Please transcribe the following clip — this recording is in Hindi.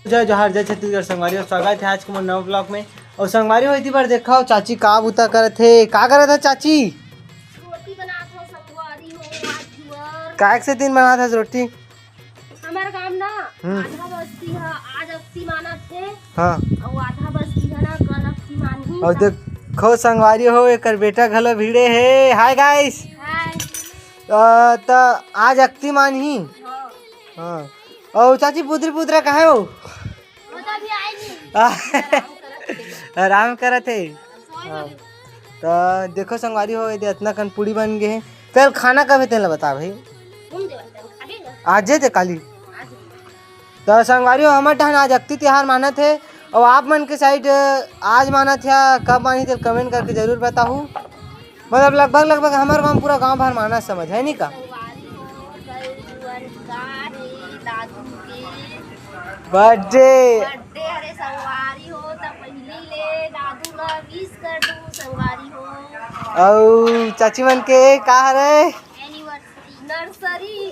जय जोहार जय छत्तीसगढ़ संगवारी और स्वागत है आज के मोर नवा ब्लॉग में। और संगवारी हो इतनी बार देखा चाची का बुता करे थे, का करे था चाची? रोटी बनात हो सतवारी हो आज काय से दिन बना था रोटी? हमार काम ना आधा बस्ती है, आज अक्ति माना थे हाँ और आधा बस्ती है ना कल अक्ति मानही। और देखो संगवारी हो एक बेटा घलो भिड़े है। Hi guys. हाय तो आज अक्ति मानही। हाँ और चाची पुत्री पुत्रा कहाँ हो? ओदा भी आई नहीं आराम करत है। सोई हाँ। लगे। तो देखो संगवारी हो ये इतना कन पूड़ी बन गए हैं। कल खाना कब है तेला बता भाई? तुम देवन तन खा लेगा आज थे काली। आज तो संगवारी हो हमारे टहन आज अक्ति त्योहार माना थे और आप मन के साइड आज माना था कब मानी थे कमेंट करके जरूर बताऊँ। मतलब लगभग हमारे गाँव पूरा गांव भर माना समझ है नहीं का? सवारी हो कल जुअन का है दादू के बर्थडे। बर्थडे अरे सवारी हो तो पहले ले दादू ला विश कर दूं सवारी हो और चाची मन के का रहे एनिवर्सरी नर्सरी